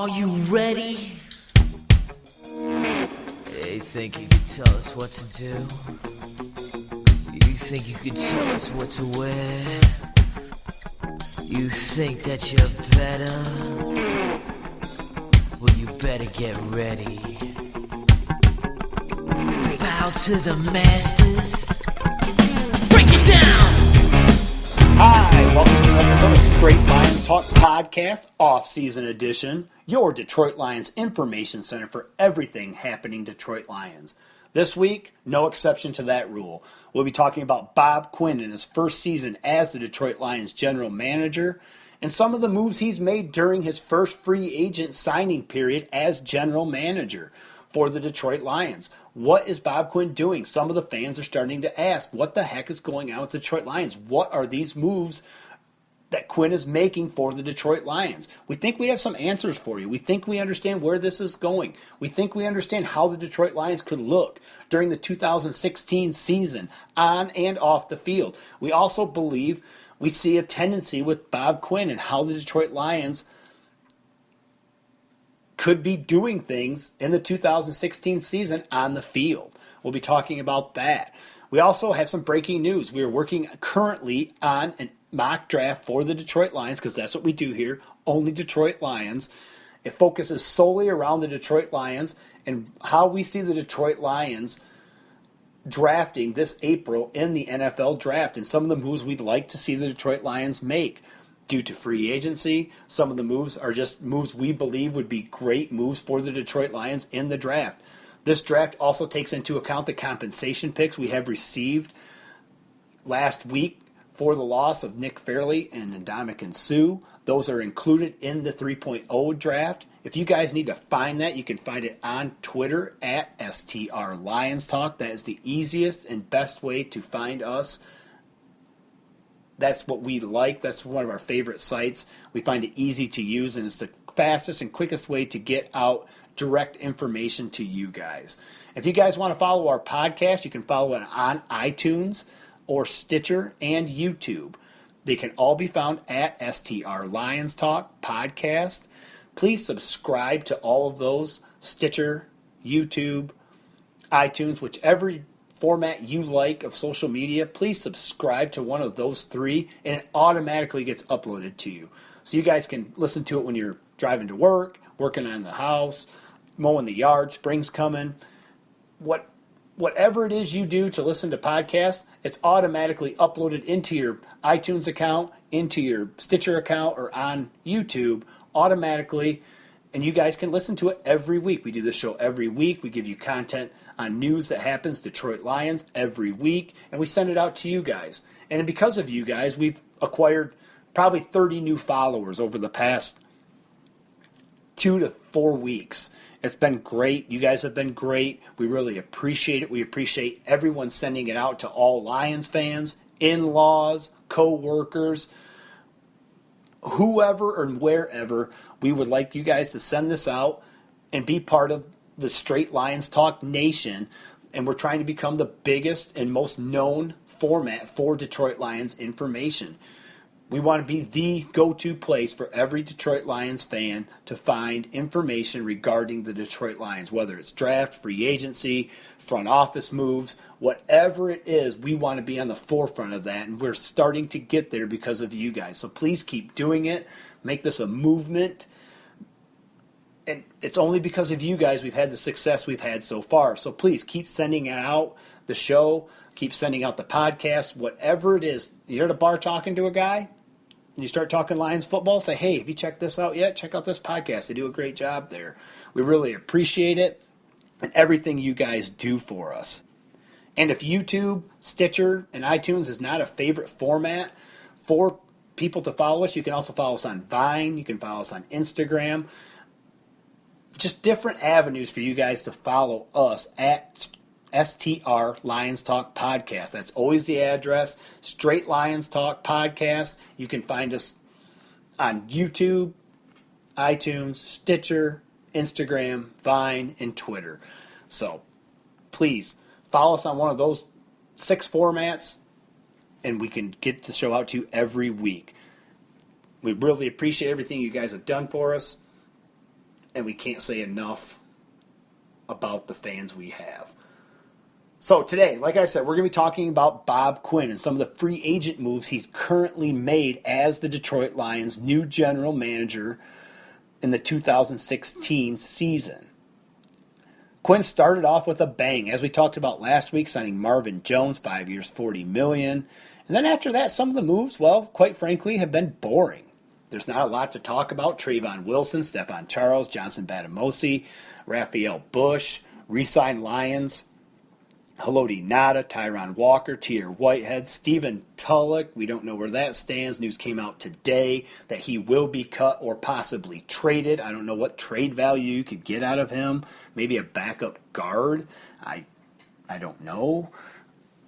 Are you ready? You think you could tell us what to do? You think you could tell us what to wear? You think that you're better? Well, you better get ready. Bow to the masters. Break it down! Hi, welcome to another episode of Straight Lions Talk Podcast, off-season edition, your Detroit Lions information center for everything happening Detroit Lions. This week, no exception to that rule. We'll be talking about Bob Quinn in his first season as the Detroit Lions general manager and some of the moves he's made during his first free agent signing period as general manager for the Detroit Lions. What is Bob Quinn doing? Some of the fans are starting to ask, what the heck is going on with the Detroit Lions? What are these moves that Quinn is making for the Detroit Lions? We think we have some answers for you. We think we understand where this is going. We think we understand how the Detroit Lions could look during the 2016 season on and off the field. We also believe we see a tendency with Bob Quinn and how the Detroit Lions could be doing things in the 2016 season on the field. We'll be talking about that. We also have some breaking news. We are working currently on an mock draft for the Detroit Lions, because that's what we do here, only Detroit Lions. It focuses solely around the Detroit Lions and how we see the Detroit Lions drafting this April in the NFL draft and some of the moves we'd like to see the Detroit Lions make due to free agency. Some of the moves are just moves we believe would be great moves for the Detroit Lions in the draft. This draft also takes into account the compensation picks we have received last week for the loss of Nick Fairley and Ndamukong Suh. Those are included in the 3.0 draft. If you guys need to find that, you can find it on Twitter at STR Lions Talk. That is the easiest and best way to find us. That's what we like. That's one of our favorite sites. We find it easy to use, and it's the fastest and quickest way to get out direct information to you guys. If you guys want to follow our podcast, you can follow it on iTunes or Stitcher and YouTube. They can all be found at STR Lions Talk Podcast. Please subscribe to all of those, Stitcher, YouTube, iTunes, whichever format you like of social media. Please subscribe to one of those three, and it automatically gets uploaded to you. So you guys can listen to it when you're driving to work, working on the house, mowing the yard, spring's coming. Whatever it is you do to listen to podcasts, it's automatically uploaded into your iTunes account, into your Stitcher account, or on YouTube automatically, and you guys can listen to it every week. We do this show every week. We give you content on news that happens Detroit Lions every week, and we send it out to you guys. And because of you guys, we've acquired probably 30 new followers over the past 2 to 4 weeks. It's been great. You guys have been great. We really appreciate it. We appreciate everyone sending it out to all Lions fans, in-laws, co-workers, whoever and wherever. We would like you guys to send this out and be part of the Straight Lions Talk Nation. And we're trying to become the biggest and most known format for Detroit Lions information. We want to be the go-to place for every Detroit Lions fan to find information regarding the Detroit Lions, whether it's draft, free agency, front office moves, whatever it is. We want to be on the forefront of that, and we're starting to get there because of you guys. So please keep doing it. Make this a movement. And it's only because of you guys we've had the success we've had so far. So please keep sending out the show, keep sending out the podcast, whatever it is. You're at a bar talking to a guy, and you start talking Lions football, say, hey, have you checked this out yet? Check out this podcast. They do a great job there. We really appreciate it and everything you guys do for us. And if YouTube, Stitcher, and iTunes is not a favorite format for people to follow us, you can also follow us on Vine. You can follow us on Instagram. Just different avenues for you guys to follow us at STR Lions Talk Podcast. That's always the address. Straight Lions Talk Podcast. You can find us on YouTube, iTunes, Stitcher, Instagram, Vine, and Twitter. So please follow us on one of those 6 formats, and we can get the show out to you every week. We really appreciate everything you guys have done for us. and we can't say enough about the fans we have. So today, like I said, we're going to be talking about Bob Quinn and some of the free agent moves he's currently made as the Detroit Lions' new general manager in the 2016 season. Quinn started off with a bang, as we talked about last week, signing Marvin Jones, 5 years, $40 million. And then after that, some of the moves, well, quite frankly, have been boring. There's not a lot to talk about. Trayvon Wilson, Stephon Charles, Johnson Batamosi, Raphael Bush, re-signed Lions, Haloti Ngata, Tyron Walker, Tier Whitehead, Stephen Tulloch. We don't know where that stands. News came out today that he will be cut or possibly traded. I don't know what trade value you could get out of him. Maybe a backup guard. I don't know.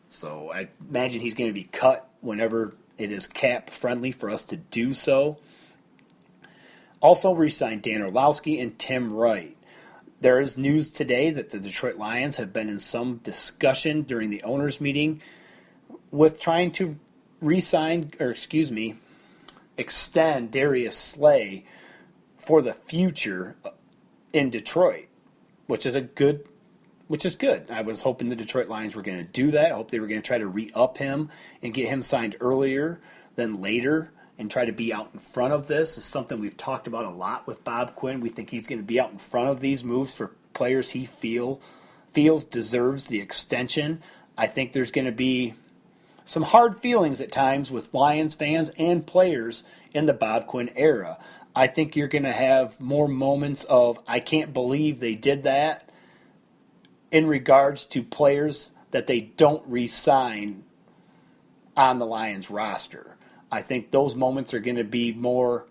So I imagine he's going to be cut whenever it is cap friendly for us to do so. Also re-signed Dan Orlowski and Tim Wright. There is news today that the Detroit Lions have been in some discussion during the owners' meeting with trying to extend Darius Slay for the future in Detroit, which is good. I was hoping the Detroit Lions were going to do that. I hope they were going to try to re-up him and get him signed earlier than later and try to be out in front of this. Is something we've talked about a lot with Bob Quinn. We think he's going to be out in front of these moves for players he feels deserves the extension. I think there's going to be some hard feelings at times with Lions fans and players in the Bob Quinn era. I think you're going to have more moments of, I can't believe they did that, in regards to players that they don't re-sign on the Lions roster. I think those moments are going to be more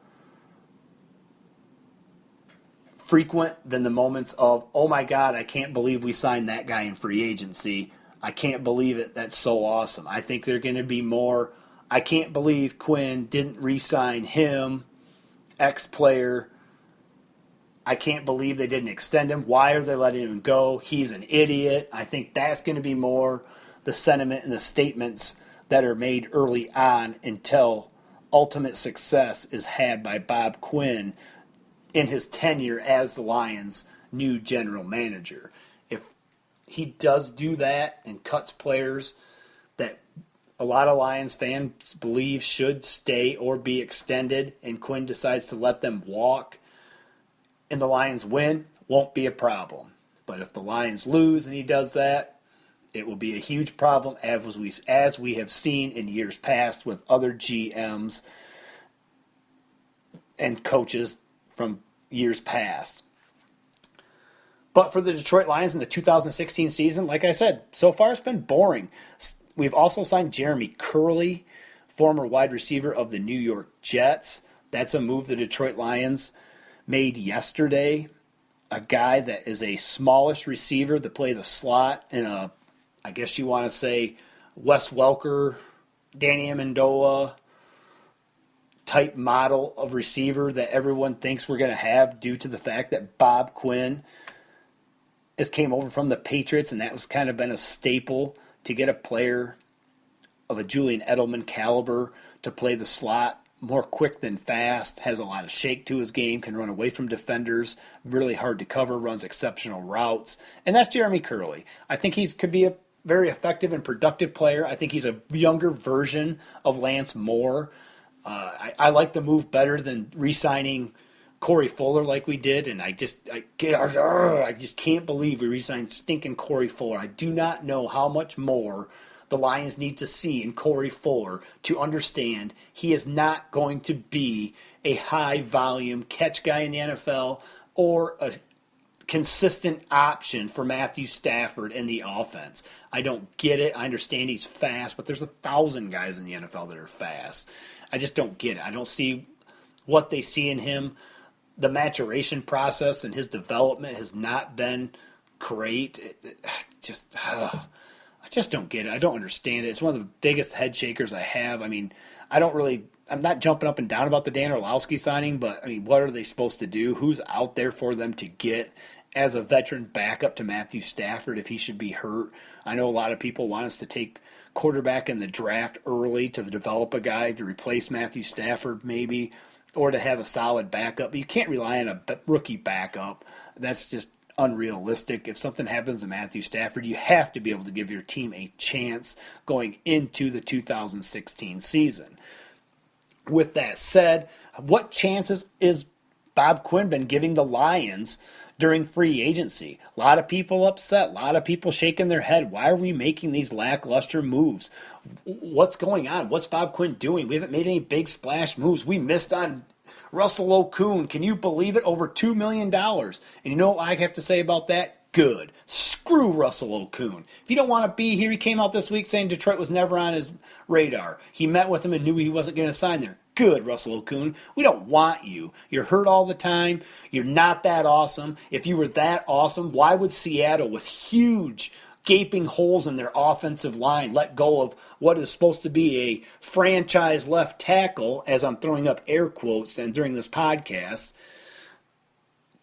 frequent than the moments of, oh my God, I can't believe we signed that guy in free agency. I can't believe it. That's so awesome. I think they're going to be more, I can't believe Quinn didn't re-sign him, X-player. I can't believe they didn't extend him. Why are they letting him go? He's an idiot. I think that's going to be more the sentiment and the statements that are made early on until ultimate success is had by Bob Quinn in his tenure as the Lions' new general manager. If he does do that and cuts players that a lot of Lions fans believe should stay or be extended, and Quinn decides to let them walk, and the Lions win, won't be a problem. But if the Lions lose and he does that, it will be a huge problem, as we have seen in years past with other GMs and coaches from years past. But for the Detroit Lions in the 2016 season, like I said, so far it's been boring. We've also signed Jeremy Curley, former wide receiver of the New York Jets. That's a move the Detroit Lions made yesterday. A guy that is a smallish receiver to play the slot in a, I guess you want to say, Wes Welker, Danny Amendola type model of receiver that everyone thinks we're going to have due to the fact that Bob Quinn came over from the Patriots, and that was kind of been a staple to get a player of a Julian Edelman caliber to play the slot. More quick than fast, has a lot of shake to his game, can run away from defenders, really hard to cover, runs exceptional routes. And that's Jeremy Curley. I think he could be a very effective and productive player. I think he's a younger version of Lance Moore. I like the move better than re-signing Corey Fuller like we did, and I just can't believe we re-signed stinking Corey Fuller. I do not know how much more the Lions need to see in Corey Fuller to understand he is not going to be a high-volume catch guy in the NFL or a consistent option for Matthew Stafford in the offense. I don't get it. I understand he's fast, but there's 1,000 guys in the NFL that are fast. I just don't get it. I don't see what they see in him. The maturation process and his development has not been great. I just don't get it. I don't understand it. It's one of the biggest head shakers I have. I mean, I'm not jumping up and down about the Dan Orlowski signing, but I mean, what are they supposed to do? Who's out there for them to get as a veteran backup to Matthew Stafford if he should be hurt? I know a lot of people want us to take quarterback in the draft early to develop a guy to replace Matthew Stafford maybe. or to have a solid backup. You can't rely on a rookie backup. That's just unrealistic. If something happens to Matthew Stafford, you have to be able to give your team a chance going into the 2016 season. With that said, what chances is Bob Quinn been giving the Lions during free agency? A lot of people upset, a lot of people shaking their head. Why are we making these lackluster moves? What's going on? What's Bob Quinn doing? We haven't made any big splash moves. We missed on Russell Okung. Can you believe it? Over $2 million. And you know what I have to say about that? Good. Screw Russell Okung. If you don't want to be here, he came out this week saying Detroit was never on his radar. He met with him and knew he wasn't going to sign there. Good, Russell Okung. We don't want you. You're hurt all the time. You're not that awesome. If you were that awesome, why would Seattle, with huge gaping holes in their offensive line, let go of what is supposed to be a franchise left tackle, as I'm throwing up air quotes and during this podcast,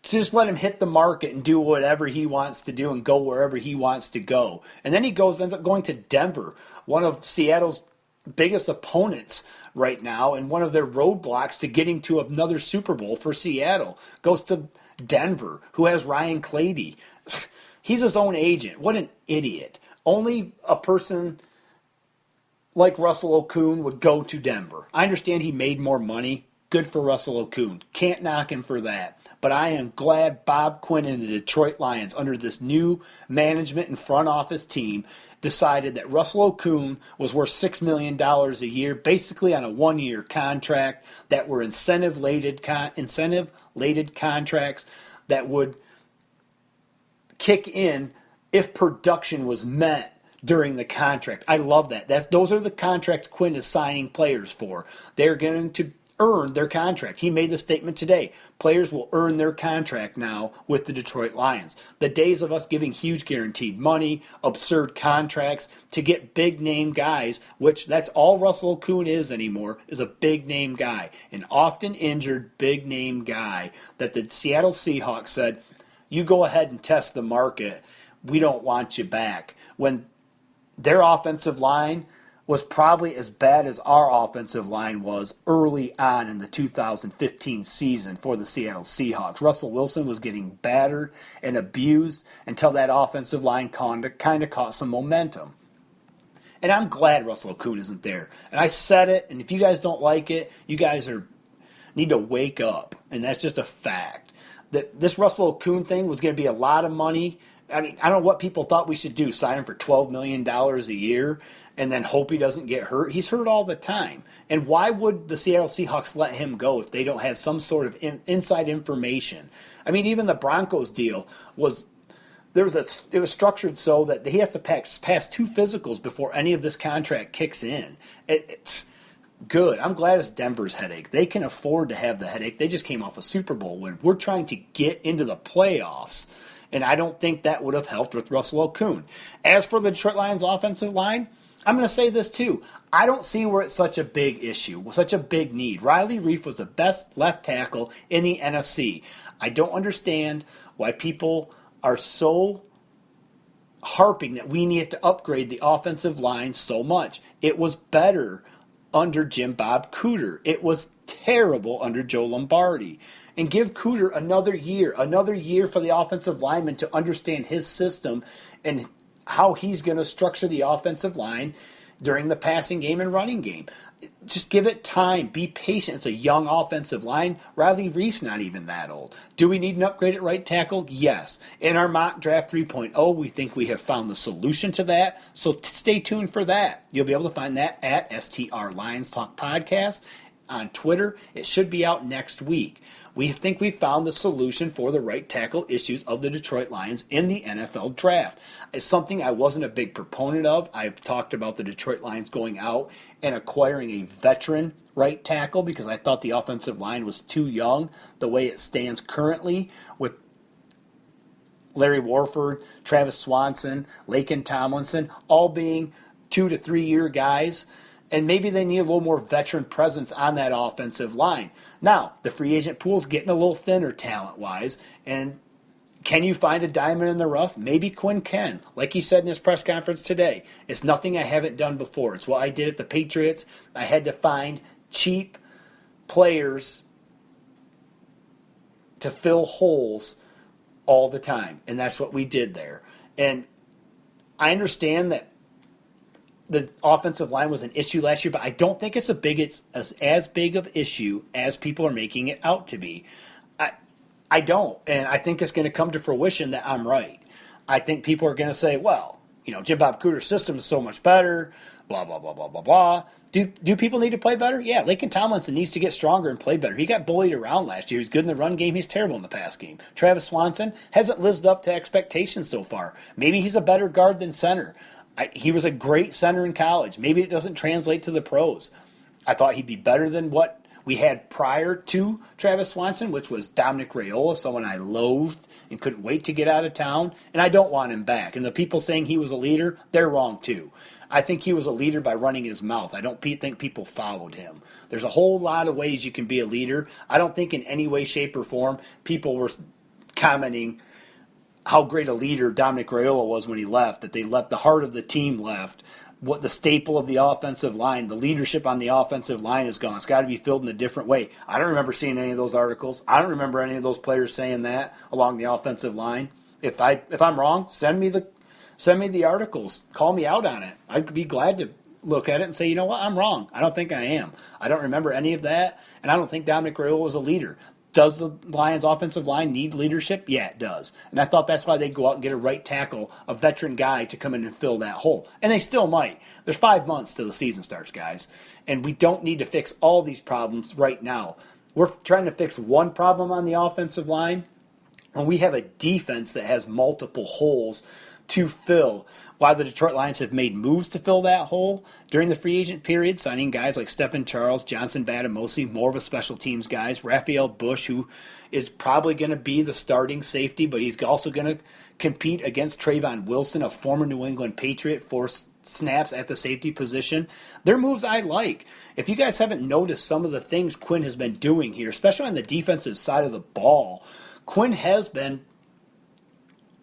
just let him hit the market and do whatever he wants to do and go wherever he wants to go. And then he ends up going to Denver, one of Seattle's biggest opponents right now, and one of their roadblocks to getting to another Super Bowl for Seattle. Goes to Denver, who has Ryan Clady. He's his own agent. What an idiot. Only a person like Russell Okung would go to Denver. I understand he made more money. Good for Russell Okung. Can't knock him for that. But I am glad Bob Quinn and the Detroit Lions, under this new management and front office team, decided that Russell Okung was worth $6 million a year, basically on a one-year contract, that were incentive-laden contracts that would kick in if production was met during the contract. I love that. Those are the contracts Quinn is signing players for. They're going to earn their contract. He made the statement today. Players will earn their contract now with the Detroit Lions. The days of us giving huge guaranteed money, absurd contracts to get big name guys, which that's all Russell Okung is anymore, is a big name guy. An often injured big name guy that the Seattle Seahawks said, you go ahead and test the market. We don't want you back. When their offensive line was probably as bad as our offensive line was early on in the 2015 season for the Seattle Seahawks. Russell Wilson was getting battered and abused until that offensive line kind of caught some momentum. And I'm glad Russell Okung isn't there. And I said it, and if you guys don't like it, you guys need to wake up. And that's just a fact. That this Russell Okung thing was going to be a lot of money. I mean, I don't know what people thought we should do, sign him for $12 million a year and then hope he doesn't get hurt. He's hurt all the time. And why would the Seattle Seahawks let him go if they don't have some sort of inside information? I mean, even the Broncos deal was it was structured so that he has to pass 2 physicals before any of this contract kicks in. It's good. I'm glad it's Denver's headache. They can afford to have the headache. They just came off a Super Bowl win. We're trying to get into the playoffs. And I don't think that would have helped with Russell Okung. As for the Detroit Lions offensive line, I'm going to say this too. I don't see where it's such a big issue, such a big need. Riley Reiff was the best left tackle in the NFC. I don't understand why people are so harping that we need to upgrade the offensive line so much. It was better under Jim Bob Cooter. It was terrible under Joe Lombardi. And give Cooter another year for the offensive lineman to understand his system and how he's going to structure the offensive line during the passing game and running game. Just give it time. Be patient. It's a young offensive line. Riley Reiff's not even that old. Do we need an upgrade at right tackle? Yes. In our mock draft 3.0, we think we have found the solution to that. So stay tuned for that. You'll be able to find that at STR Lions Talk Podcast on Twitter. It should be out next week. We think we found the solution for the right tackle issues of the Detroit Lions in the NFL draft. It's something I wasn't a big proponent of. I've talked about the Detroit Lions going out and acquiring a veteran right tackle because I thought the offensive line was too young the way it stands currently with Larry Warford, Travis Swanson, Laken Tomlinson, all being 2 to 3 year guys. And maybe they need a little more veteran presence on that offensive line. Now, the free agent pool's getting a little thinner talent-wise. And can you find a diamond in the rough? Maybe Quinn can. Like he said in his press conference today, it's nothing I haven't done before. It's what I did at the Patriots. I had to find cheap players to fill holes all the time, and that's what we did there. And I understand that the offensive line was an issue last year, but I don't think it's as big of issue as people are making it out to be. I don't, and I think it's going to come to fruition that I'm right. I think people are going to say, well, Jim Bob Cooter's system is so much better, blah, blah, blah, blah, blah, blah. Do people need to play better? Yeah, Laken Tomlinson needs to get stronger and play better. He got bullied around last year. He was good in the run game. He's terrible in the pass game. Travis Swanson hasn't lived up to expectations so far. Maybe he's a better guard than center. He was a great center in college. Maybe it doesn't translate to the pros. I thought he'd be better than what we had prior to Travis Swanson, which was Dominic Raiola, someone I loathed and couldn't wait to get out of town, and I don't want him back. And the people saying he was a leader, they're wrong too. I think he was a leader by running his mouth. I don't think people followed him. There's a whole lot of ways you can be a leader. I don't think in any way, shape, or form people were commenting how great a leader Dominic Raiola was when he left, that they left, the heart of the team left. What the staple of the offensive line, the leadership on the offensive line is gone. It's got to be filled in a different way. I don't remember seeing any of those articles. I don't remember any of those players saying that along the offensive line. If I'm wrong, send me the articles. Call me out on it. I'd be glad to look at it and say, you know what, I'm wrong. I don't think I am. I don't remember any of that, and I don't think Dominic Raiola was a leader. Does the Lions' offensive line need leadership? Yeah, it does. And I thought that's why they'd go out and get a right tackle, a veteran guy to come in and fill that hole. And they still might. There's 5 months till the season starts, guys. And we don't need to fix all these problems right now. We're trying to fix one problem on the offensive line, and we have a defense that has multiple holes to fill. While the Detroit Lions have made moves to fill that hole during the free agent period, signing guys like Stephen Charles, Johnson Batamosi, more of a special teams guys, Raphael Bush, who is probably going to be the starting safety, but he's also going to compete against Trayvon Wilson, a former New England Patriot, for snaps at the safety position. They're moves I like. If you guys haven't noticed some of the things Quinn has been doing here, especially on the defensive side of the ball, Quinn has been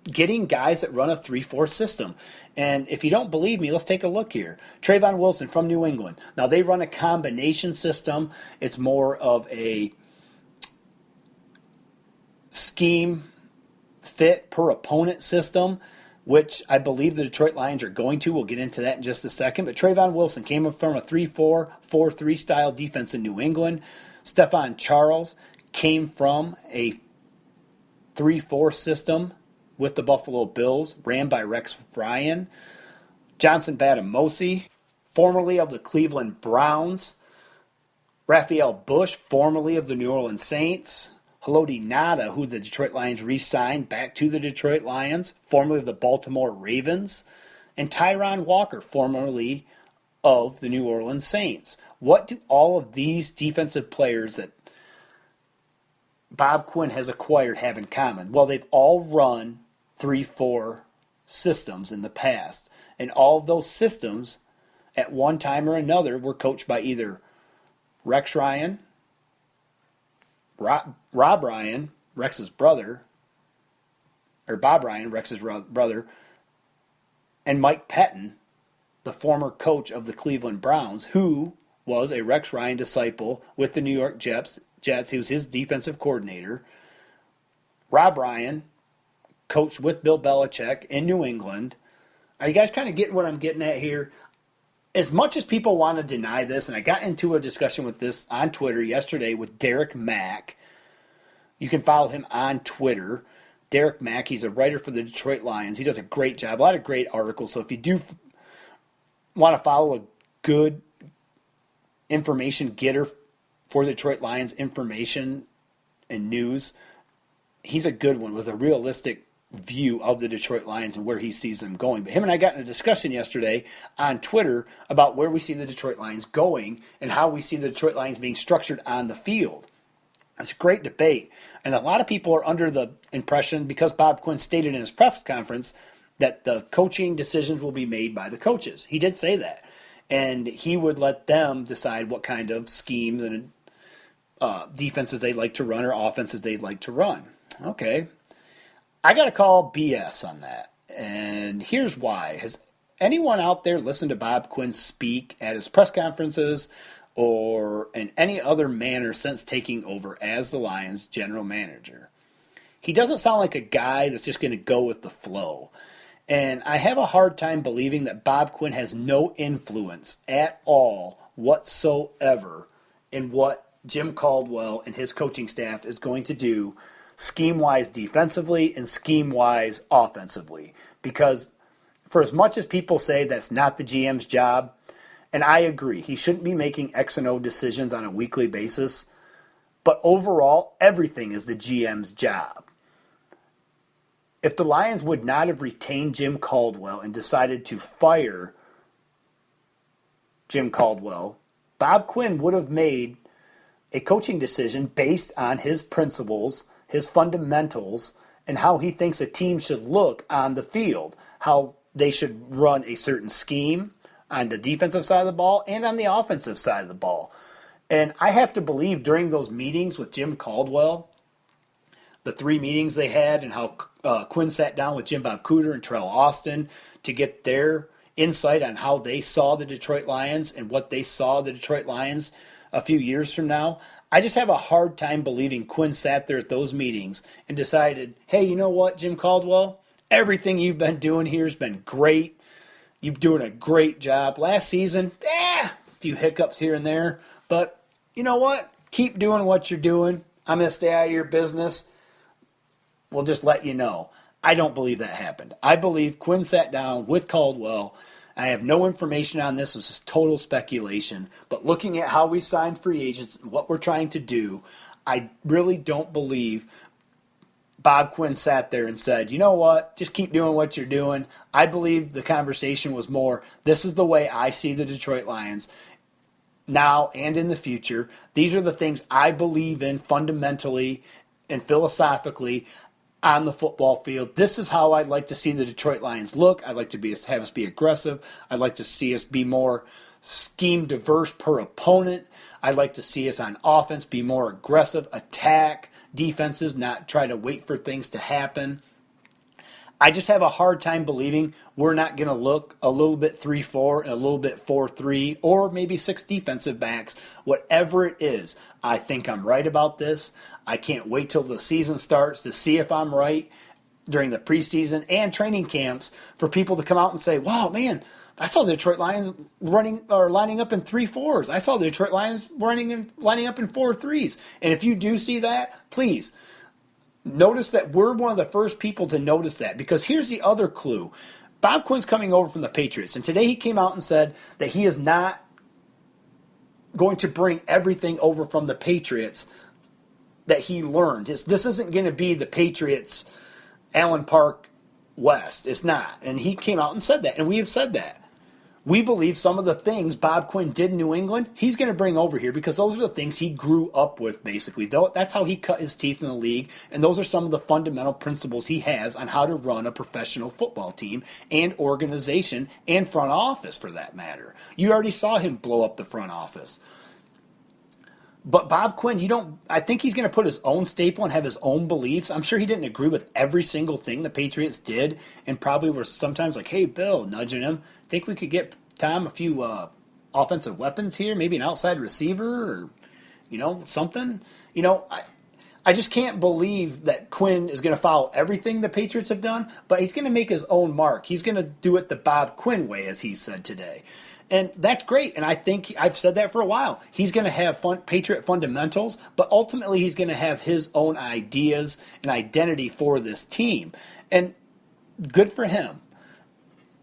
getting guys that run a 3-4 system. And if you don't believe me, let's take a look here. Trayvon Wilson from New England. Now, they run a combination system. It's more of a scheme fit per opponent system, which I believe the Detroit Lions are going to. We'll get into that in just a second. But Trayvon Wilson came from a 3-4, 4-3 style defense in New England. Stephon Charles came from a 3-4 system with the Buffalo Bills, ran by Rex Ryan. Johnson Batamosi, formerly of the Cleveland Browns. Raphael Bush, formerly of the New Orleans Saints. Haloti Ngata, who the Detroit Lions re-signed back to the Detroit Lions, formerly of the Baltimore Ravens. And Tyron Walker, formerly of the New Orleans Saints. What do all of these defensive players that Bob Quinn has acquired have in common? Well, they've all run 3-4 systems in the past. And all of those systems, at one time or another, were coached by either Rex Ryan, Rob Ryan, Rex's brother, or Bob Ryan, Rex's brother, and Mike Pettin, the former coach of the Cleveland Browns, who was a Rex Ryan disciple with the New York Jets. He was his defensive coordinator. Rob Ryan coached with Bill Belichick in New England. Are you guys kind of getting what I'm getting at here? As much as people want to deny this, and I got into a discussion with this on Twitter yesterday with Derek Mack. You can follow him on Twitter. Derek Mack, he's a writer for the Detroit Lions. He does a great job, a lot of great articles. So if you do want to follow a good information getter for the Detroit Lions information and news, he's a good one with a realistic view of the Detroit Lions and where he sees them going. But him and I got in a discussion yesterday on Twitter about where we see the Detroit Lions going and how we see the Detroit Lions being structured on the field. It's a great debate. And a lot of people are under the impression, because Bob Quinn stated in his press conference, that the coaching decisions will be made by the coaches. He did say that. And he would let them decide what kind of schemes and defenses they'd like to run or offenses they'd like to run. Okay. I got to call BS on that. And here's why. Has anyone out there listened to Bob Quinn speak at his press conferences or in any other manner since taking over as the Lions general manager. He doesn't sound like a guy that's just going to go with the flow. And I have a hard time believing that Bob Quinn has no influence at all whatsoever in what Jim Caldwell and his coaching staff is going to do scheme-wise defensively and scheme-wise offensively. Because for as much as people say that's not the GM's job, and I agree, he shouldn't be making X and O decisions on a weekly basis, but overall, everything is the GM's job. If the Lions would not have retained Jim Caldwell and decided to fire Jim Caldwell, Bob Quinn would have made a coaching decision based on his principles, his fundamentals, and how he thinks a team should look on the field, how they should run a certain scheme on the defensive side of the ball and on the offensive side of the ball. And I have to believe during those meetings with Jim Caldwell, the 3 meetings they had, and how Quinn sat down with Jim Bob Cooter and Terrell Austin to get their insight on how they saw the Detroit Lions and what they saw the Detroit Lions a few years from now. I just have a hard time believing Quinn sat there at those meetings and decided, hey, you know what, Jim Caldwell? Everything you've been doing here has been great. You're doing a great job. Last season, a few hiccups here and there. But you know what? Keep doing what you're doing. I'm going to stay out of your business. We'll just let you know. I don't believe that happened. I believe Quinn sat down with Caldwell. I have no information on this. This is total speculation. But looking at how we signed free agents and what we're trying to do, I really don't believe Bob Quinn sat there and said, you know what, just keep doing what you're doing. I believe the conversation was more, this is the way I see the Detroit Lions now and in the future. These are the things I believe in fundamentally and philosophically on the football field. This is how I'd like to see the Detroit Lions look. I'd like to have us be aggressive. I'd like to see us be more scheme diverse per opponent. I'd like to see us on offense be more aggressive, attack defenses, not try to wait for things to happen. I just have a hard time believing we're not going to look a little bit 3-4 and a little bit 4-3 or maybe 6 defensive backs, whatever it is. I think I'm right about this. I can't wait till the season starts to see if I'm right during the preseason and training camps for people to come out and say, wow, man, I saw the Detroit Lions lining up in 3-4s. I saw the Detroit Lions lining up in 4-3s. And if you do see that, please notice that we're one of the first people to notice that, because here's the other clue. Bob Quinn's coming over from the Patriots, and today he came out and said that he is not going to bring everything over from the Patriots that he learned. This isn't going to be the Patriots Allen Park West. It's not. And he came out and said that, and we have said that. We believe some of the things Bob Quinn did in New England, he's going to bring over here because those are the things he grew up with, basically. That's how he cut his teeth in the league, and those are some of the fundamental principles he has on how to run a professional football team and organization and front office, for that matter. You already saw him blow up the front office. But Bob Quinn, I think he's going to put his own staple and have his own beliefs. I'm sure he didn't agree with every single thing the Patriots did, and probably were sometimes like, hey, Bill, nudging him. Think we could get Tom a few offensive weapons here, maybe an outside receiver or, something. I just can't believe that Quinn is going to follow everything the Patriots have done, but he's going to make his own mark. He's going to do it the Bob Quinn way, as he said today. And that's great, and I think I've said that for a while. He's going to have Patriot fundamentals, but ultimately he's going to have his own ideas and identity for this team. And good for him.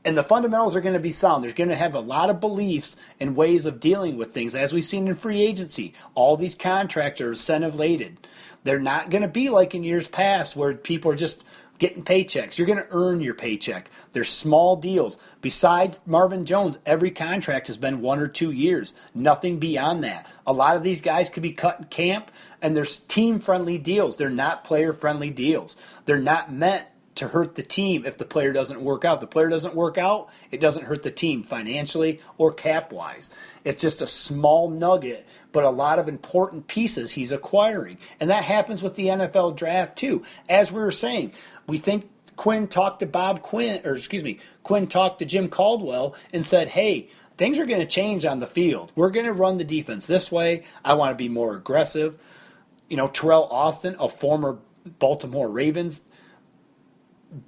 And the fundamentals are going to be sound. They're going to have a lot of beliefs and ways of dealing with things, as we've seen in free agency. All these contracts are incentive-laden. They're not going to be like in years past where people are just getting paychecks. You're going to earn your paycheck. There's small deals. Besides Marvin Jones, every contract has been 1 or 2 years. Nothing beyond that. A lot of these guys could be cut in camp, and there's team-friendly deals. They're not player-friendly deals. They're not meant to hurt the team if the player doesn't work out. If the player doesn't work out, it doesn't hurt the team financially or cap-wise. It's just a small nugget, but a lot of important pieces he's acquiring. And that happens with the NFL draft too. As we were saying, we think Quinn talked to Quinn talked to Jim Caldwell and said, hey, things are going to change on the field. We're going to run the defense this way. I want to be more aggressive. Terrell Austin, a former Baltimore Ravens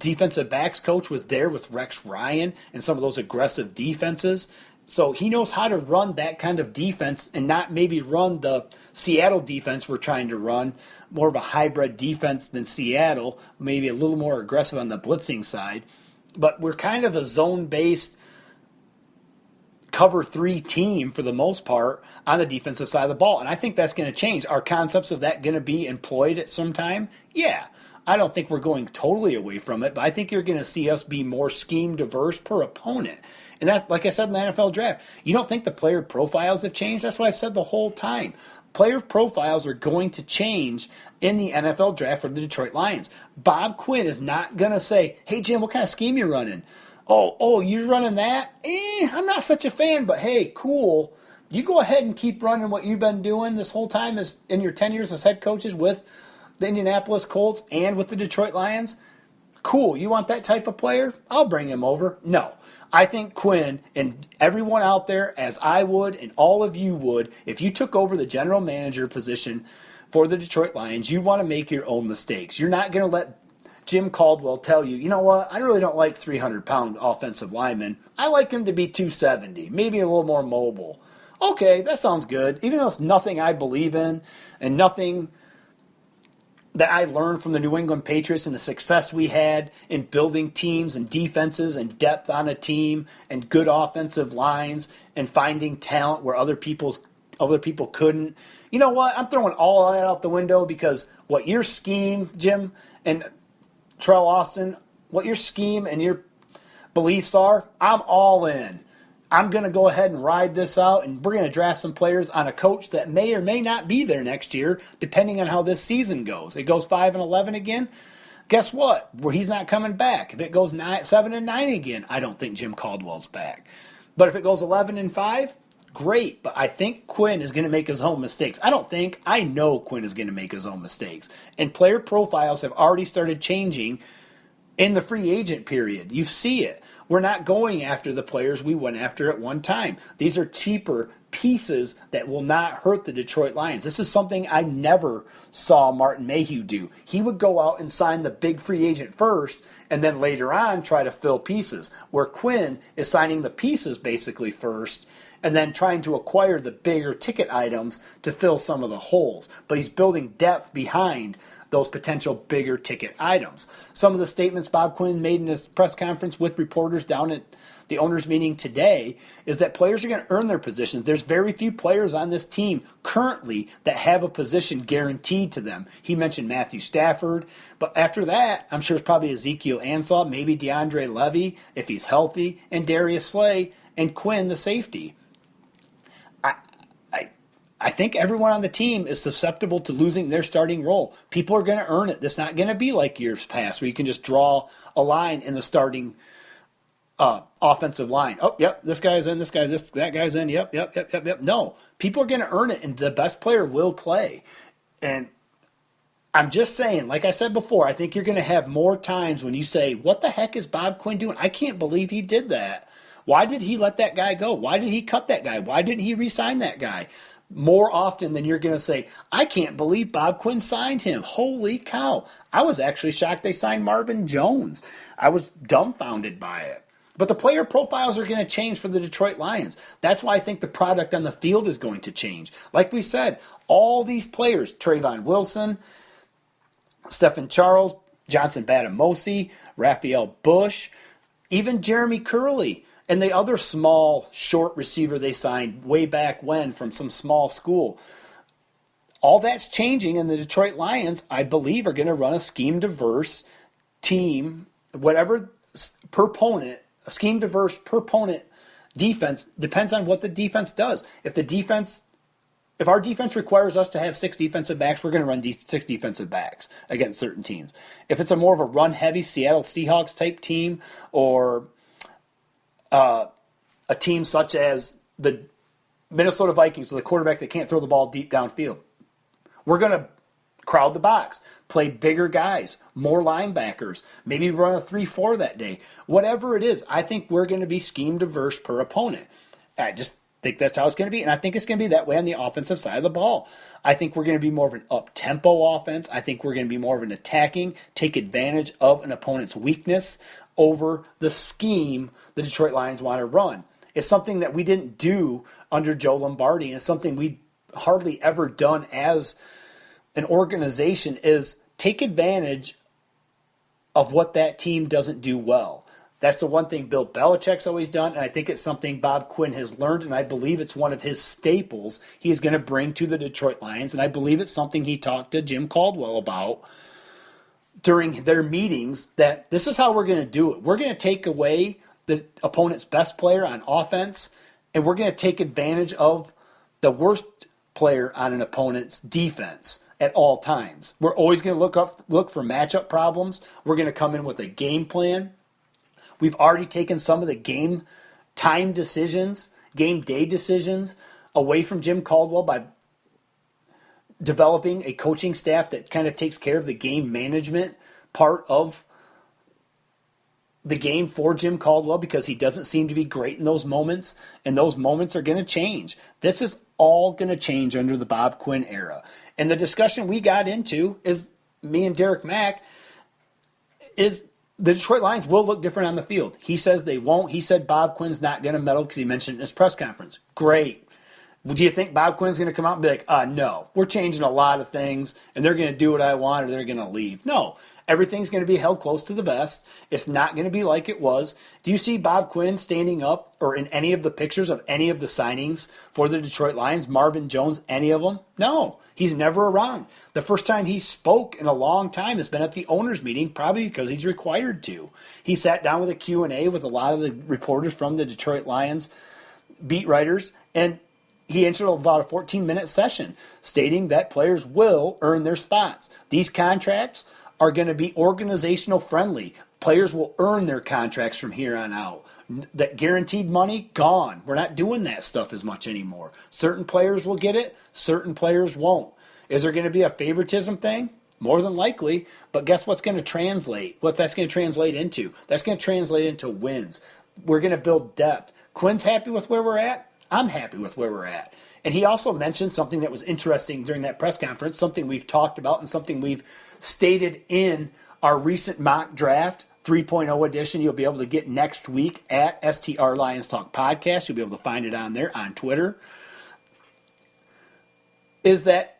defensive backs coach, was there with Rex Ryan and some of those aggressive defenses. So he knows how to run that kind of defense and not maybe run the Seattle defense we're trying to run, more of a hybrid defense than Seattle, maybe a little more aggressive on the blitzing side. But we're kind of a zone-based cover 3 team for the most part on the defensive side of the ball. And I think that's going to change. Are concepts of that going to be employed at some time? Yeah. I don't think we're going totally away from it, but I think you're going to see us be more scheme diverse per opponent. And that, like I said in the NFL draft, you don't think the player profiles have changed? That's what I've said the whole time. Player profiles are going to change in the NFL draft for the Detroit Lions. Bob Quinn is not going to say, hey, Jim, what kind of scheme you running? Oh, you're running that? I'm not such a fan, but hey, cool. You go ahead and keep running what you've been doing this whole time as in your 10 years as head coaches with the Indianapolis Colts and with the Detroit Lions. Cool. You want that type of player? I'll bring him over. No. I think Quinn and everyone out there, as I would and all of you would, if you took over the general manager position for the Detroit Lions, you want to make your own mistakes. You're not going to let Jim Caldwell tell you, you know what, I really don't like 300-pound offensive linemen. I like him to be 270, maybe a little more mobile. Okay, that sounds good. Even though it's nothing I believe in and nothing that I learned from the New England Patriots and the success we had in building teams and defenses and depth on a team and good offensive lines and finding talent where other people couldn't. You know what? I'm throwing all that out the window because what your scheme, Jim and Terrell Austin, what your scheme and your beliefs are, I'm all in. I'm going to go ahead and ride this out, and we're going to draft some players on a coach that may or may not be there next year, depending on how this season goes. It goes 5-11 again. Guess what? Where he's not coming back. If it goes 7-9 again, I don't think Jim Caldwell's back. But if it goes 11-5, great. But I think Quinn is going to make his own mistakes. I know Quinn is going to make his own mistakes. And player profiles have already started changing in the free agent period. You see it. We're not going after the players we went after at one time. These are cheaper pieces that will not hurt the Detroit Lions. This is something I never saw Martin Mayhew do. He would go out and sign the big free agent first and then later on try to fill pieces, where Quinn is signing the pieces basically first and then trying to acquire the bigger ticket items to fill some of the holes. But he's building depth behind those potential bigger ticket items. Some of the statements Bob Quinn made in his press conference with reporters down at the owners' meeting today is that players are going to earn their positions. There's very few players on this team currently that have a position guaranteed to them. He mentioned Matthew Stafford, but after that, I'm sure it's probably Ezekiel Ansah, maybe DeAndre Levy if he's healthy, and Darius Slay, and Quinn, the safety. I think everyone on the team is susceptible to losing their starting role. People are going to earn it. It's not going to be like years past where you can just draw a line in the starting offensive line. Oh, yep, this guy's in, that guy's in, yep. No, people are going to earn it, and the best player will play. And I'm just saying, like I said before, I think you're going to have more times when you say, what the heck is Bob Quinn doing? I can't believe he did that. Why did he let that guy go? Why did he cut that guy? Why didn't he re-sign that guy? More often than you're going to say, I can't believe Bob Quinn signed him. Holy cow. I was actually shocked they signed Marvin Jones. I was dumbfounded by it. But the player profiles are going to change for the Detroit Lions. That's why I think the product on the field is going to change. Like we said, all these players, Trayvon Wilson, Stephen Charles, Johnson Batamosi, Raphael Bush, even Jeremy Curley, and the other small, short receiver they signed way back when from some small school. All that's changing, and the Detroit Lions, I believe, are going to run a scheme-diverse team, whatever proponent, a scheme-diverse proponent defense depends on what the defense does. If our defense requires us to have 6 defensive backs, we're going to run 6 defensive backs against certain teams. If it's a more of a run-heavy Seattle Seahawks type team or a team such as the Minnesota Vikings with a quarterback that can't throw the ball deep downfield, we're going to crowd the box, play bigger guys, more linebackers, maybe run a 3-4 that day. Whatever it is, I think we're going to be scheme diverse per opponent. I just think that's how it's going to be. And I think it's going to be that way on the offensive side of the ball. I think we're going to be more of an up-tempo offense. I think we're going to be more of an attacking, take advantage of an opponent's weakness over the scheme the Detroit Lions want to run. It's something that we didn't do under Joe Lombardi, and it's something we hardly ever done as an organization, is take advantage of what that team doesn't do well. That's the one thing Bill Belichick's always done, and I think it's something Bob Quinn has learned, and I believe it's one of his staples he's going to bring to the Detroit Lions, and I believe it's something he talked to Jim Caldwell about during their meetings, that this is how we're going to do it. We're going to take away the opponent's best player on offense, and we're going to take advantage of the worst player on an opponent's defense at all times. We're always going to look for matchup problems. We're going to come in with a game plan. We've already taken some of the game time decisions, game day decisions away from Jim Caldwell by developing a coaching staff that kind of takes care of the game management part of the game for Jim Caldwell, because he doesn't seem to be great in those moments, and those moments are going to change. This is all going to change under the Bob Quinn era. And the discussion we got into is, me and Derek Mack, is the Detroit Lions will look different on the field. He says they won't. He said Bob Quinn's not going to meddle because he mentioned it in his press conference. Great. Do you think Bob Quinn's going to come out and be like, no, we're changing a lot of things, and they're going to do what I want, or they're going to leave? No. Everything's going to be held close to the vest. It's not going to be like it was. Do you see Bob Quinn standing up or in any of the pictures of any of the signings for the Detroit Lions, Marvin Jones, any of them? No. He's never around. The first time he spoke in a long time has been at the owners' meeting, probably because he's required to. He sat down with a Q&A with a lot of the reporters from the Detroit Lions, beat writers, and he entered about a 14-minute session stating that players will earn their spots. These contracts are going to be organizational friendly. Players will earn their contracts from here on out. That guaranteed money, gone. We're not doing that stuff as much anymore. Certain players will get it, certain players won't. Is there going to be a favoritism thing? More than likely, but guess what's going to translate? What that's going to translate into? That's going to translate into wins. We're going to build depth. Quinn's happy with where we're at. I'm happy with where we're at. And he also mentioned something that was interesting during that press conference, something we've talked about and something we've stated in our recent mock draft 3.0 edition. You'll be able to get next week at STR Lions Talk Podcast. You'll be able to find it on there on Twitter. Is that,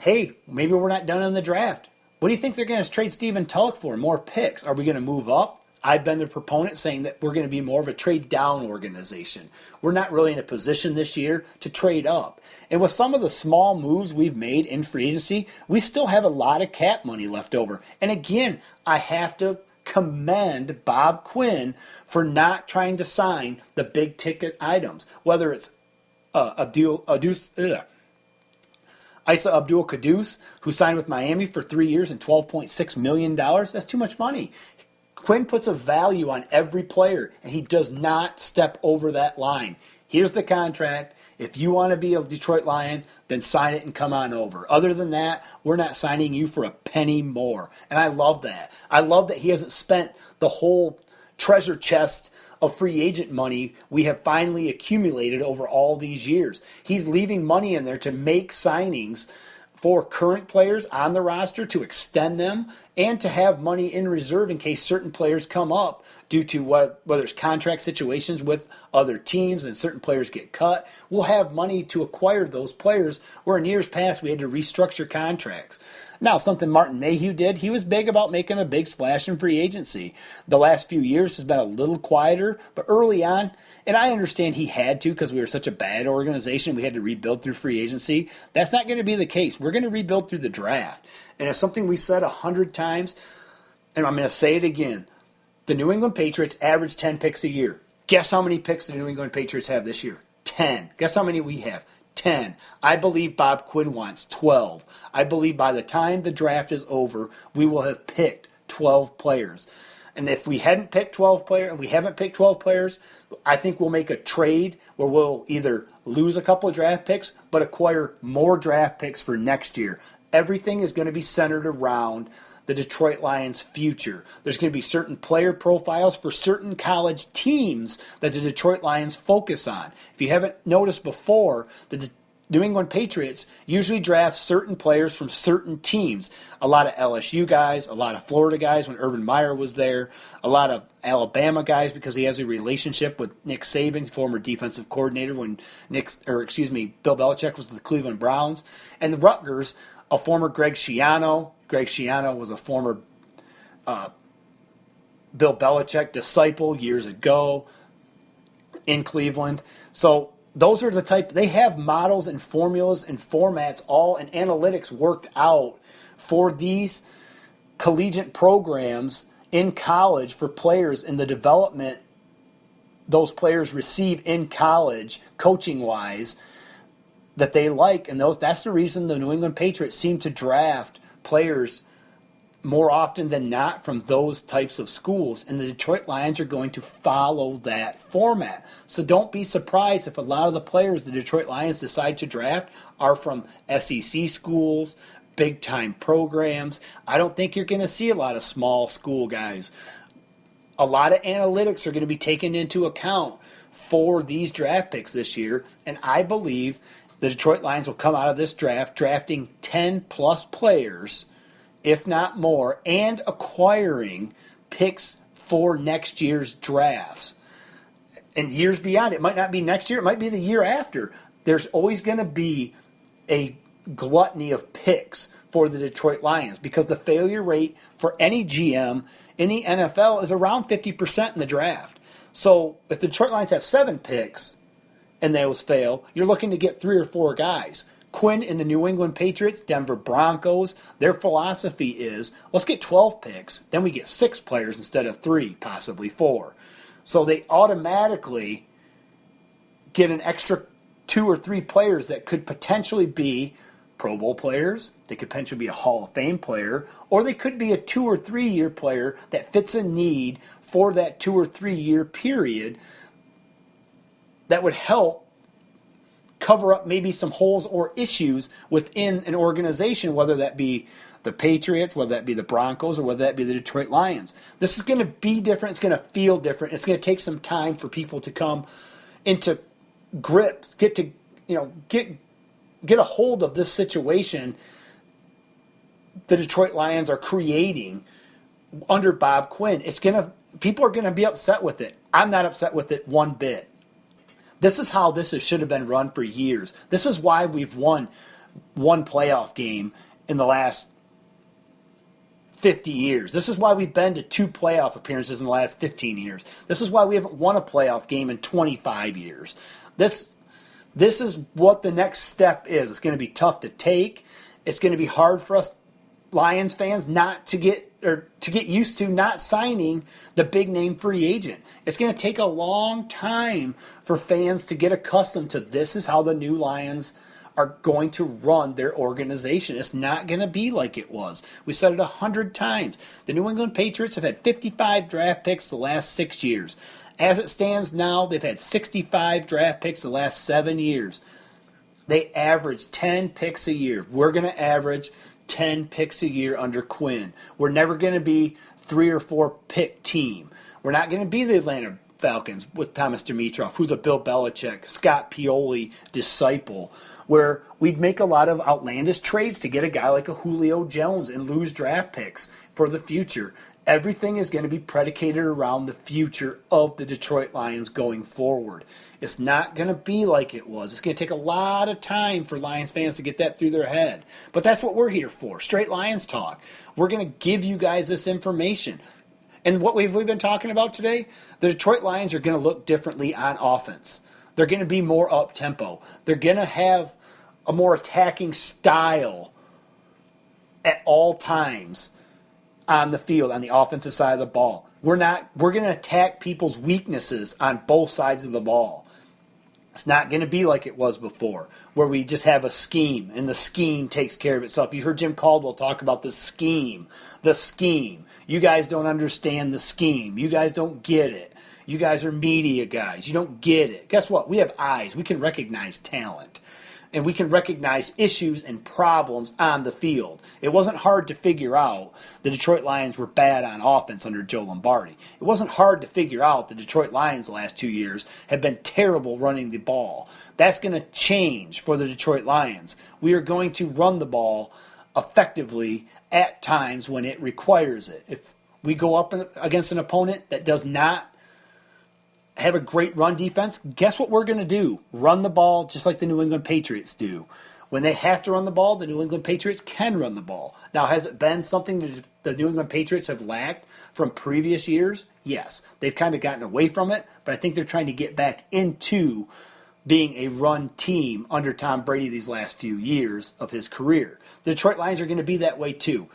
hey, maybe we're not done in the draft. What do you think they're going to trade Stephen Tulloch for? More picks? Are we going to move up? I've been the proponent saying that we're going to be more of a trade down organization. We're not really in a position this year to trade up. And with some of the small moves we've made in free agency, we still have a lot of cap money left over. And again, I have to commend Bob Quinn for not trying to sign the big ticket items, whether it's Isa Abdul Qaddus, who signed with Miami for 3 years and $12.6 million. That's too much money. Quinn puts a value on every player, and he does not step over that line. Here's the contract. If you want to be a Detroit Lion, then sign it and come on over. Other than that, we're not signing you for a penny more. And I love that. I love that he hasn't spent the whole treasure chest of free agent money we have finally accumulated over all these years. He's leaving money in there to make signings for current players on the roster, to extend them, and to have money in reserve in case certain players come up due to whether it's contract situations with other teams and certain players get cut. We'll have money to acquire those players, where in years past we had to restructure contracts. Now, something Martin Mayhew did, he was big about making a big splash in free agency. The last few years has been a little quieter, but early on, and I understand he had to because we were such a bad organization, we had to rebuild through free agency. That's not going to be the case. We're going to rebuild through the draft. And it's something we've said 100 times, and I'm going to say it again. The New England Patriots average 10 picks a year. Guess how many picks the New England Patriots have this year? 10. Guess how many we have? 10. I believe Bob Quinn wants 12. I believe by the time the draft is over, we will have picked 12 players. And if we hadn't picked 12 players, and we haven't picked 12 players, I think we'll make a trade where we'll either lose a couple of draft picks, but acquire more draft picks for next year. Everything is going to be centered around the Detroit Lions' future. There's going to be certain player profiles for certain college teams that the Detroit Lions focus on. If you haven't noticed before, the New England Patriots usually draft certain players from certain teams. A lot of LSU guys, a lot of Florida guys when Urban Meyer was there, a lot of Alabama guys because he has a relationship with Nick Saban, former defensive coordinator when Bill Belichick was with the Cleveland Browns. And the Rutgers, a former Greg Schiano. Greg Schiano was a former Bill Belichick disciple years ago in Cleveland. So those are the type, they have models and formulas and formats all and analytics worked out for these collegiate programs in college for players in the development those players receive in college, coaching-wise, that they like. And that's the reason the New England Patriots seem to draft players more often than not from those types of schools. And the Detroit Lions are going to follow that format. So don't be surprised if a lot of the players the Detroit Lions decide to draft are from SEC schools, big-time programs. I don't think you're going to see a lot of small school guys. A lot of analytics are going to be taken into account for these draft picks this year. And I believe the Detroit Lions will come out of this draft drafting 10-plus players, if not more, and acquiring picks for next year's drafts. And years beyond, it might not be next year, it might be the year after. There's always going to be a gluttony of picks for the Detroit Lions because the failure rate for any GM in the NFL is around 50% in the draft. So if the Detroit Lions have 7 picks and those fail, you're looking to get 3 or 4 guys. Quinn and the New England Patriots, Denver Broncos, their philosophy is, let's get 12 picks, then we get 6 players instead of 3, possibly 4. So they automatically get an extra 2 or 3 players that could potentially be Pro Bowl players, they could potentially be a Hall of Fame player, or they could be a 2 or 3 year player that fits a need for that 2 or 3 year period that would help cover up maybe some holes or issues within an organization, whether that be the Patriots, whether that be the Broncos, or whether that be the Detroit Lions. This is going to be different. It's going to feel different. It's going to take some time for people to come into grips, get a hold of this situation the Detroit Lions are creating under Bob Quinn. People are going to be upset with it. I'm not upset with it one bit. This is how this should have been run for years. This is why we've won one playoff game in the last 50 years. This is why we've been to 2 playoff appearances in the last 15 years. This is why we haven't won a playoff game in 25 years. This is what the next step is. It's going to be tough to take. It's going to be hard for us Lions fans not to get used to not signing the big name free agent. It's going to take a long time for fans to get accustomed to this is how the new Lions are going to run their organization. It's not going to be like it was. We said it 100 times. The New England Patriots have had 55 draft picks the last 6 years. As it stands now, they've had 65 draft picks the last 7 years. They average 10 picks a year. We're going to average 10 picks a year under Quinn. We're never going to be 3 or 4 pick team. We're not going to be the Atlanta Falcons with Thomas Dimitroff, who's a Bill Belichick, Scott Pioli disciple, where we'd make a lot of outlandish trades to get a guy like a Julio Jones and lose draft picks for the future. Everything is going to be predicated around the future of the Detroit Lions going forward. It's not going to be like it was. It's going to take a lot of time for Lions fans to get that through their head. But that's what we're here for, straight Lions talk. We're going to give you guys this information. And what we've been talking about today, the Detroit Lions are going to look differently on offense. They're going to be more up-tempo. They're going to have a more attacking style at all times on the field, on the offensive side of the ball. We're going to attack people's weaknesses on both sides of the ball. It's not going to be like it was before, where we just have a scheme, and the scheme takes care of itself. You heard Jim Caldwell talk about the scheme. The scheme. You guys don't understand the scheme. You guys don't get it. You guys are media guys. You don't get it. Guess what? We have eyes. We can recognize talent. and we can recognize issues and problems on the field. It wasn't hard to figure out the Detroit Lions were bad on offense under Joe Lombardi. It wasn't hard to figure out the Detroit Lions the last 2 years have been terrible running the ball. That's going to change for the Detroit Lions. We are going to run the ball effectively at times when it requires it. If we go up against an opponent that does not have a great run defense, guess what we're going to do? Run the ball just like the New England Patriots do. When they have to run the ball, the New England Patriots can run the ball. Now, has it been something that the New England Patriots have lacked from previous years? Yes. They've kind of gotten away from it, but I think they're trying to get back into being a run team under Tom Brady these last few years of his career. The Detroit Lions are going to be that way too.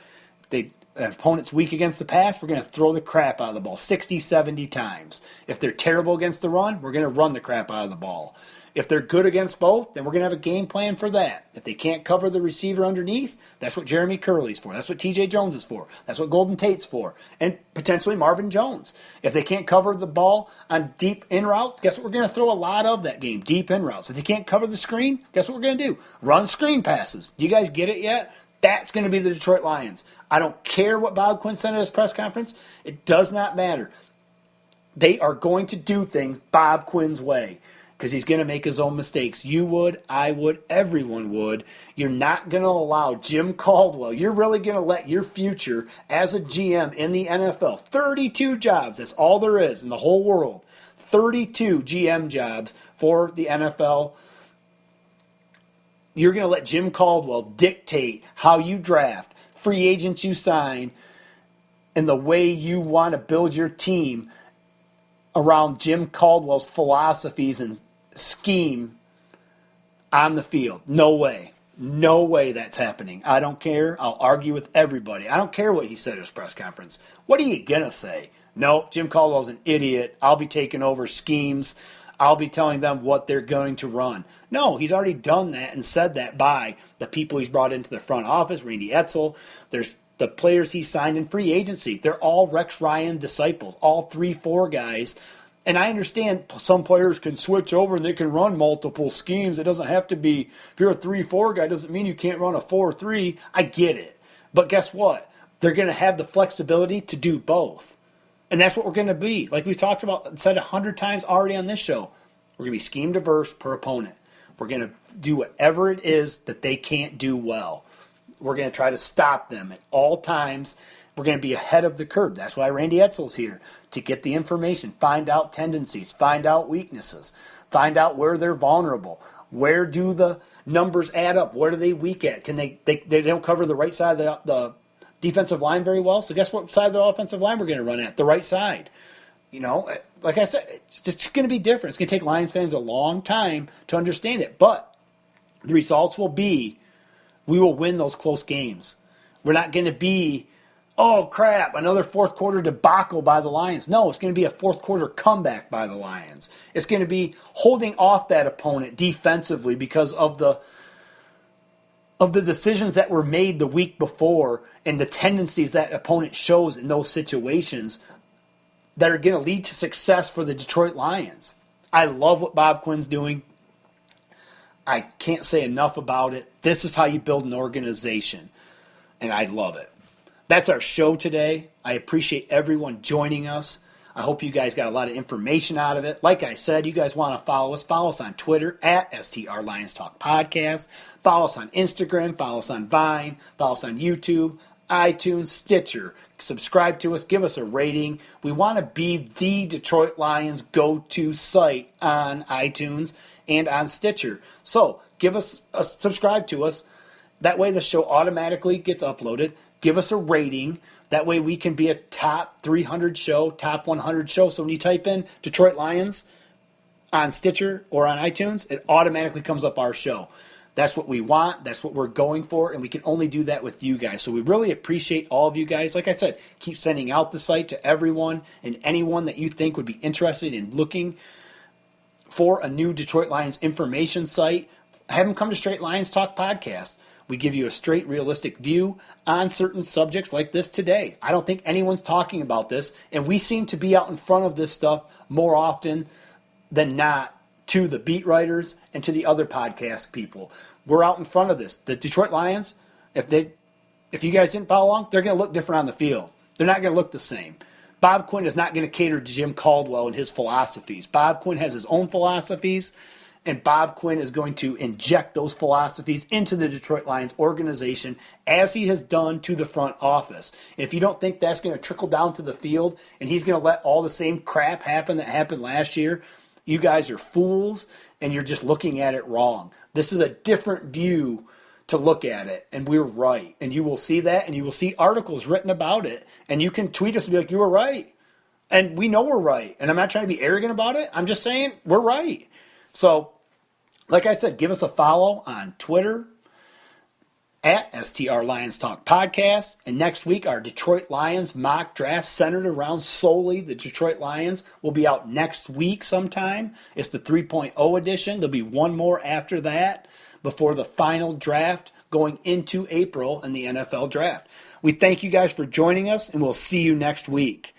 An opponent's weak against the pass, we're going to throw the crap out of the ball 60, 70 times. If they're terrible against the run, we're going to run the crap out of the ball. If they're good against both, then we're going to have a game plan for that. If they can't cover the receiver underneath, that's what Jeremy Curley's for. That's what TJ Jones is for. That's what Golden Tate's for. And potentially Marvin Jones. If they can't cover the ball on deep in routes, guess what we're going to throw a lot of that game? Deep in routes. If they can't cover the screen, guess what we're going to do? Run screen passes. Do you guys get it yet? That's going to be the Detroit Lions. I don't care what Bob Quinn said at his press conference. It does not matter. They are going to do things Bob Quinn's way because he's going to make his own mistakes. You would, I would, everyone would. You're not going to allow Jim Caldwell. You're really going to let your future as a GM in the NFL, 32 jobs, that's all there is in the whole world, 32 GM jobs for the NFL. You're going to let Jim Caldwell dictate how you draft, free agents you sign, and the way you want to build your team around Jim Caldwell's philosophies and scheme on the field. No way. No way that's happening. I don't care. I'll argue with everybody. I don't care what he said at his press conference. What are you going to say? No, Jim Caldwell's an idiot. I'll be taking over schemes. I'll be telling them what they're going to run. No, he's already done that and said that by the people he's brought into the front office, Randy Edsel. There's the players he signed in free agency. They're all Rex Ryan disciples, all 3-4 guys. And I understand some players can switch over and they can run multiple schemes. It doesn't have to be, if you're a 3-4 guy, doesn't mean you can't run a 4-3. I get it. But guess what? They're going to have the flexibility to do both. And that's what we're going to be. Like we talked about, said 100 times already on this show, we're going to be scheme diverse per opponent. We're going to do whatever it is that they can't do well. We're going to try to stop them at all times. We're going to be ahead of the curve. That's why Randy Etzel's here, to get the information, find out tendencies, find out weaknesses, find out where they're vulnerable. Where do the numbers add up? What are they weak at? Can they don't cover the right side of the defensive line very well, so guess what side of the offensive line we're going to run at? The right side. You know, like I said, it's just going to be different. It's going to take Lions fans a long time to understand it. But the results will be, we will win those close games. We're not going to be, oh, crap, another fourth quarter debacle by the Lions. No, it's going to be a fourth quarter comeback by the Lions. It's going to be holding off that opponent defensively because of the decisions that were made the week before and the tendencies that opponent shows in those situations that are going to lead to success for the Detroit Lions. I love what Bob Quinn's doing. I can't say enough about it. This is how you build an organization, and I love it. That's our show today. I appreciate everyone joining us. I hope you guys got a lot of information out of it. Like I said, you guys want to follow us on Twitter at STR Lions Talk Podcast. Follow us on Instagram. Follow us on Vine. Follow us on YouTube, iTunes, Stitcher. Subscribe to us. Give us a rating. We want to be the Detroit Lions go-to site on iTunes and on Stitcher. So give us subscribe to us. That way the show automatically gets uploaded. Give us a rating. That way we can be a top 300 show, top 100 show. So when you type in Detroit Lions on Stitcher or on iTunes, it automatically comes up our show. That's what we want. That's what we're going for. And we can only do that with you guys. So we really appreciate all of you guys. Like I said, keep sending out the site to everyone and anyone that you think would be interested in looking for a new Detroit Lions information site. Have them come to Straight Lions Talk Podcast. We give you a straight, realistic view on certain subjects like this today. I don't think anyone's talking about this, and we seem to be out in front of this stuff more often than not to the beat writers and to the other podcast people. We're out in front of this. The Detroit Lions, if you guys didn't follow along, they're going to look different on the field. They're not going to look the same. Bob Quinn is not going to cater to Jim Caldwell and his philosophies. Bob Quinn has his own philosophies, and Bob Quinn is going to inject those philosophies into the Detroit Lions organization as he has done to the front office. And if you don't think that's going to trickle down to the field and he's going to let all the same crap happen that happened last year, you guys are fools and you're just looking at it wrong. This is a different view to look at it, and we're right. And you will see that, and you will see articles written about it, and you can tweet us and be like, you were right. And we know we're right. And I'm not trying to be arrogant about it. I'm just saying we're right. So, like I said, give us a follow on Twitter at STR Lions Talk Podcast. And next week, our Detroit Lions mock draft centered around solely the Detroit Lions will be out next week sometime. It's the 3.0 edition. There'll be one more after that before the final draft going into April in the NFL draft. We thank you guys for joining us, and we'll see you next week.